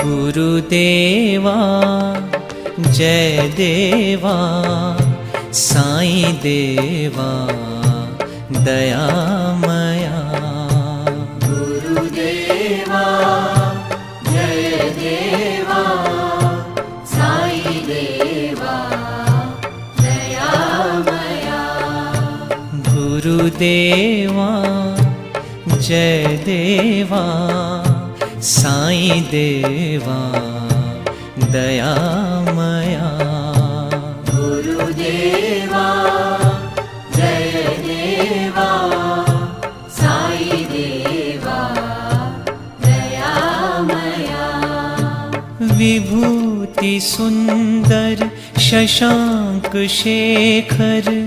गुरुदेवा जय देवा साईं देवा दयामया। गुरुदेवा जय देवा साईं देवा दयामया। गुरुदेवा जय देवा साईं देवा दयामया। गुरुदेवा जय देवा साईं देवा दयामया। विभूति सुंदर शशांक शेखर